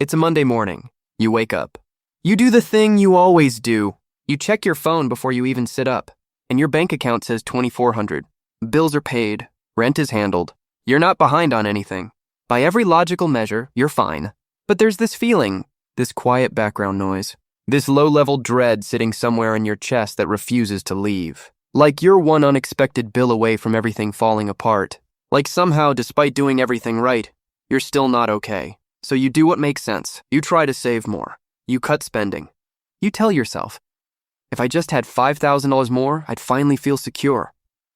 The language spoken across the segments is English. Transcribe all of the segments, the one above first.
It's a Monday morning. You wake up. You do the thing you always do. You check your phone before you even sit up, and your bank account says $2,400. Bills are paid, rent is handled. You're not behind on anything. By every logical measure, you're fine. But there's this feeling, this quiet background noise, this low-level dread sitting somewhere in your chest that refuses to leave. Like you're one unexpected bill away from everything falling apart. Like somehow, despite doing everything right, you're still not okay. So you do what makes sense. You try to save more. You cut spending. You tell yourself, if I just had $5,000 more, I'd finally feel secure.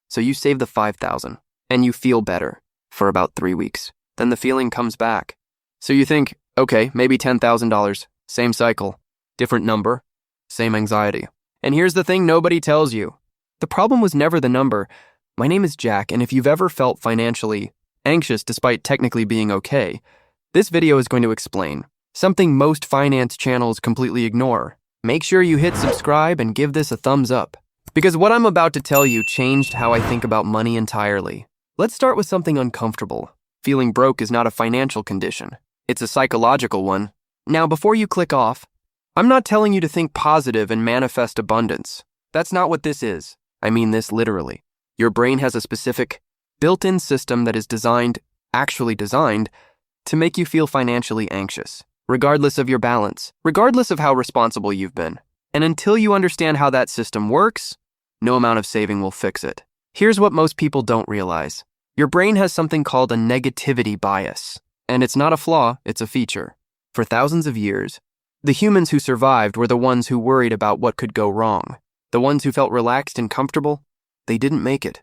So you save the $5,000, and you feel better for about 3 weeks. Then the feeling comes back. So you think, okay, maybe $10,000, same cycle, different number, same anxiety. And here's the thing nobody tells you. The problem was never the number. My name is Jack, and if you've ever felt financially anxious despite technically being okay, this video is going to explain something most finance channels completely ignore. Make sure you hit subscribe and give this a thumbs up, because what I'm about to tell you changed how I think about money entirely. Let's start with something uncomfortable. Feeling broke is not a financial condition. It's a psychological one. Now, before you click off, I'm not telling you to think positive and manifest abundance. That's not what this is. I mean this literally. Your brain has a specific, built-in system that is actually designed, to make you feel financially anxious, regardless of your balance, regardless of how responsible you've been. And until you understand how that system works, no amount of saving will fix it. Here's what most people don't realize. Your brain has something called a negativity bias. And it's not a flaw, it's a feature. For thousands of years, the humans who survived were the ones who worried about what could go wrong. The ones who felt relaxed and comfortable, they didn't make it.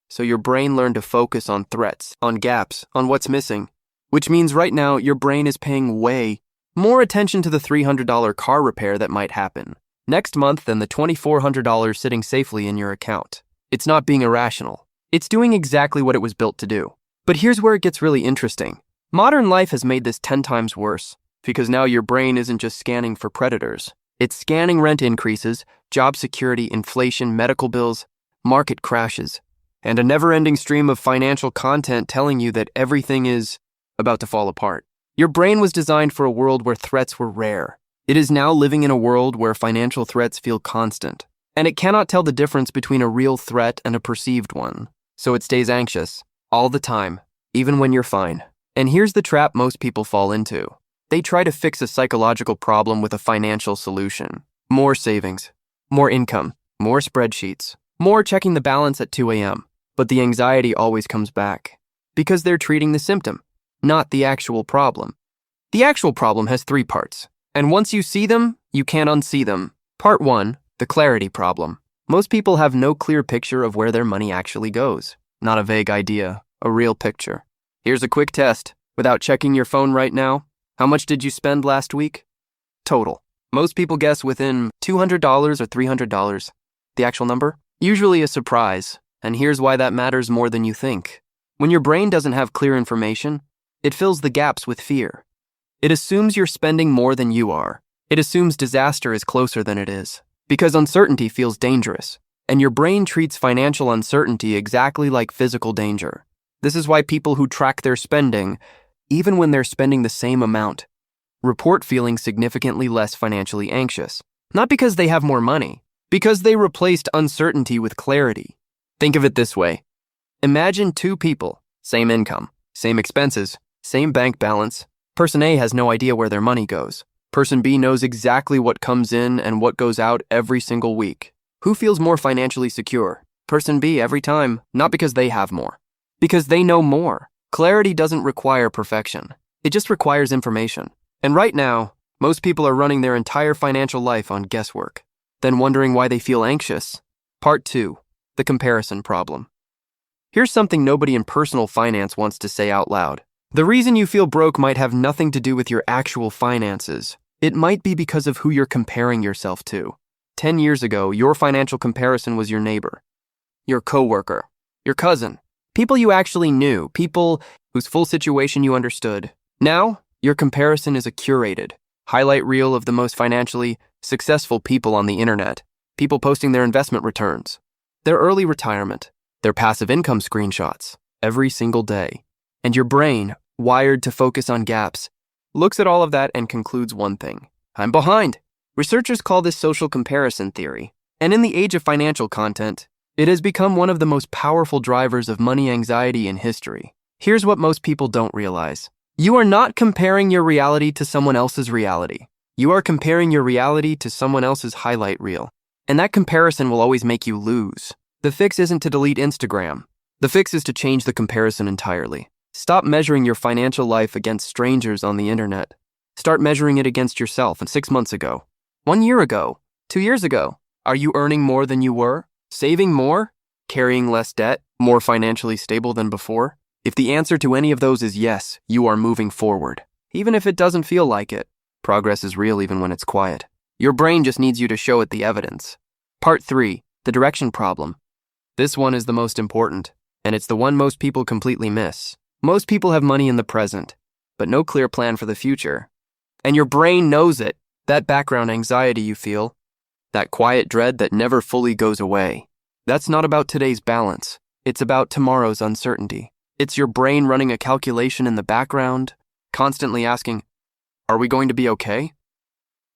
So your brain learned to focus on threats, on gaps, on what's missing. Which means right now, your brain is paying way more attention to the $300 car repair that might happen next month than the $2,400 sitting safely in your account. It's not being irrational. It's doing exactly what it was built to do. But here's where it gets really interesting. Modern life has made this 10 times worse, because now your brain isn't just scanning for predators. It's scanning rent increases, job security, inflation, medical bills, market crashes, and a never-ending stream of financial content telling you that everything is about to fall apart. Your brain was designed for a world where threats were rare. It is now living in a world where financial threats feel constant, and it cannot tell the difference between a real threat and a perceived one. So it stays anxious all the time, even when you're fine. And here's the trap most people fall into. They try to fix a psychological problem with a financial solution. More savings, more income, more spreadsheets, more checking the balance at 2 a.m. But the anxiety always comes back because they're treating the symptom, not the actual problem. The actual problem has 3 parts, and once you see them, you can't unsee them. Part 1, the clarity problem. Most people have no clear picture of where their money actually goes. Not a vague idea, a real picture. Here's a quick test. Without checking your phone right now, how much did you spend last week? Total. Most people guess within $200 or $300. The actual number? Usually a surprise, and here's why that matters more than you think. When your brain doesn't have clear information, it fills the gaps with fear. It assumes you're spending more than you are. It assumes disaster is closer than it is, because uncertainty feels dangerous, and your brain treats financial uncertainty exactly like physical danger. This is why people who track their spending, even when they're spending the same amount, report feeling significantly less financially anxious. Not because they have more money, because they replaced uncertainty with clarity. Think of it this way. Imagine 2 people, same income, same expenses, same bank balance. Person A has no idea where their money goes. Person B knows exactly what comes in and what goes out every single week. Who feels more financially secure? Person B every time, not because they have more, because they know more. Clarity doesn't require perfection. It just requires information. And right now, most people are running their entire financial life on guesswork, then wondering why they feel anxious. Part 2, the comparison problem. Here's something nobody in personal finance wants to say out loud. The reason you feel broke might have nothing to do with your actual finances. It might be because of who you're comparing yourself to. 10 years ago, your financial comparison was your neighbor, your coworker, your cousin, people you actually knew, people whose full situation you understood. Now, your comparison is a curated highlight reel of the most financially successful people on the internet, people posting their investment returns, their early retirement, their passive income screenshots every single day. And your brain, wired to focus on gaps, looks at all of that and concludes one thing: I'm behind. Researchers call this social comparison theory, and in the age of financial content, it has become one of the most powerful drivers of money anxiety in history. Here's what most people don't realize. You are not comparing your reality to someone else's reality. You are comparing your reality to someone else's highlight reel. And that comparison will always make you lose. The fix isn't to delete Instagram. The fix is to change the comparison entirely. Stop measuring your financial life against strangers on the internet. Start measuring it against yourself and 6 months ago, 1 year ago, 2 years ago. Are you earning more than you were? Saving more? Carrying less debt? More financially stable than before? If the answer to any of those is yes, you are moving forward. Even if it doesn't feel like it, progress is real even when it's quiet. Your brain just needs you to show it the evidence. Part 3, the direction problem. This one is the most important, and it's the one most people completely miss. Most people have money in the present, but no clear plan for the future. And your brain knows it. That background anxiety you feel, that quiet dread that never fully goes away. That's not about today's balance. It's about tomorrow's uncertainty. It's your brain running a calculation in the background, constantly asking, are we going to be okay?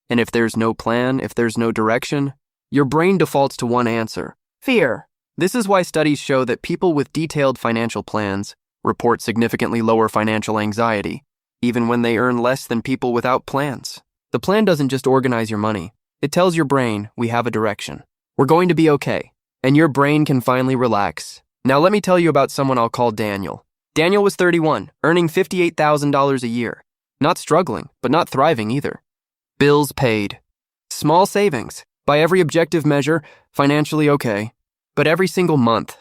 And if there's no plan, if there's no direction, your brain defaults to one answer: fear. This is why studies show that people with detailed financial plans report significantly lower financial anxiety, even when they earn less than people without plans. The plan doesn't just organize your money. It tells your brain, we have a direction. We're going to be okay. And your brain can finally relax. Now let me tell you about someone I'll call Daniel. Daniel was 31, earning $58,000 a year. Not struggling, but not thriving either. Bills paid. Small savings. By every objective measure, financially okay. But every single month,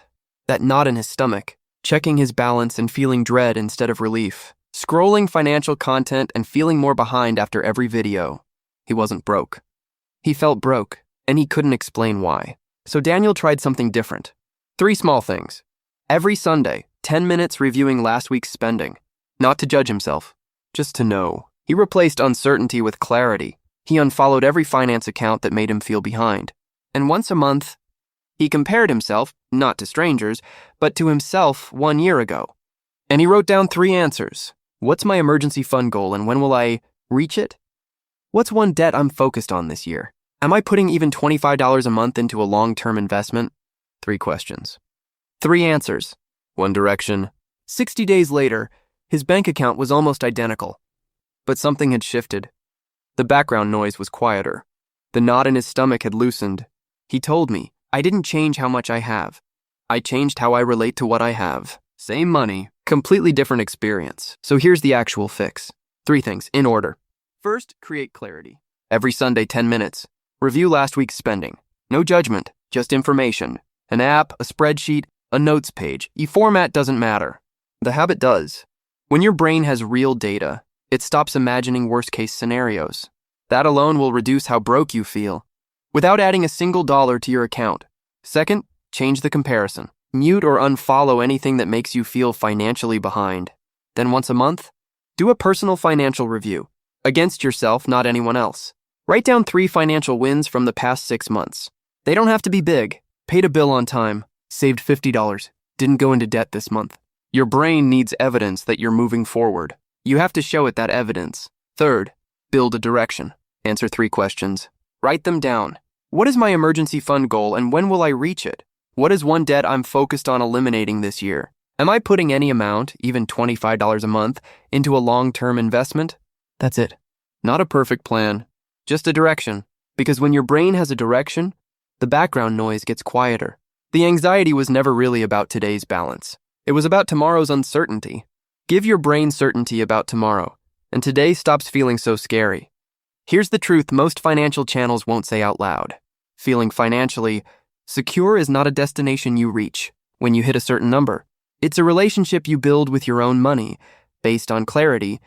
that knot in his stomach, checking his balance and feeling dread instead of relief. Scrolling financial content and feeling more behind after every video. He wasn't broke. He felt broke, and he couldn't explain why. So Daniel tried something different. 3 small things. Every Sunday, 10 minutes reviewing last week's spending. Not to judge himself, just to know. He replaced uncertainty with clarity. He unfollowed every finance account that made him feel behind. And once a month, he compared himself, not to strangers, but to himself 1 year ago. And he wrote down 3 answers. What's my emergency fund goal and when will I reach it? What's one debt I'm focused on this year? Am I putting even $25 a month into a long-term investment? 3 questions. 3 answers. 1 direction. 60 days later, his bank account was almost identical. But something had shifted. The background noise was quieter. The knot in his stomach had loosened. He told me, I didn't change how much I have. I changed how I relate to what I have. Same money, completely different experience. So here's the actual fix. 3 things, in order. First, create clarity. Every Sunday, 10 minutes. Review last week's spending. No judgment, just information. An app, a spreadsheet, a notes page. Format doesn't matter. The habit does. When your brain has real data, it stops imagining worst-case scenarios. That alone will reduce how broke you feel, without adding a single dollar to your account. Second, change the comparison. Mute or unfollow anything that makes you feel financially behind. Then once a month, do a personal financial review. Against yourself, not anyone else. Write down 3 financial wins from the past 6 months. They don't have to be big. Paid a bill on time. Saved $50. Didn't go into debt this month. Your brain needs evidence that you're moving forward. You have to show it that evidence. Third, build a direction. Answer 3 questions. Write them down. What is my emergency fund goal and when will I reach it? What is one debt I'm focused on eliminating this year? Am I putting any amount, even $25 a month, into a long-term investment? That's it. Not a perfect plan, just a direction. Because when your brain has a direction, the background noise gets quieter. The anxiety was never really about today's balance. It was about tomorrow's uncertainty. Give your brain certainty about tomorrow, and today stops feeling so scary. Here's the truth most financial channels won't say out loud. Feeling financially secure is not a destination you reach when you hit a certain number. It's a relationship you build with your own money, based on clarity,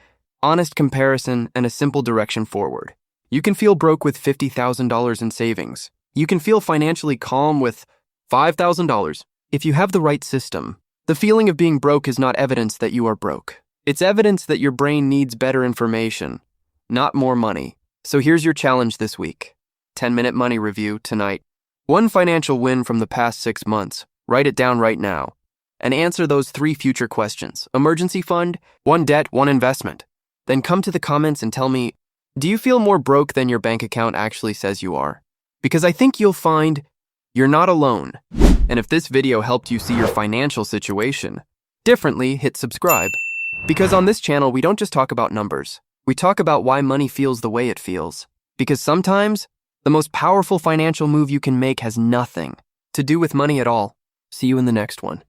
honest comparison, and a simple direction forward. You can feel broke with $50,000 in savings. You can feel financially calm with $5,000. If you have the right system, the feeling of being broke is not evidence that you are broke. It's evidence that your brain needs better information, not more money. So here's your challenge this week. 10-minute money review tonight. 1 financial win from the past 6 months. Write it down right now. And answer those 3 future questions. Emergency fund, 1 debt, 1 investment. Then come to the comments and tell me, do you feel more broke than your bank account actually says you are? Because I think you'll find you're not alone. And if this video helped you see your financial situation differently, hit subscribe. Because on this channel, we don't just talk about numbers. We talk about why money feels the way it feels. Because sometimes, the most powerful financial move you can make has nothing to do with money at all. See you in the next one.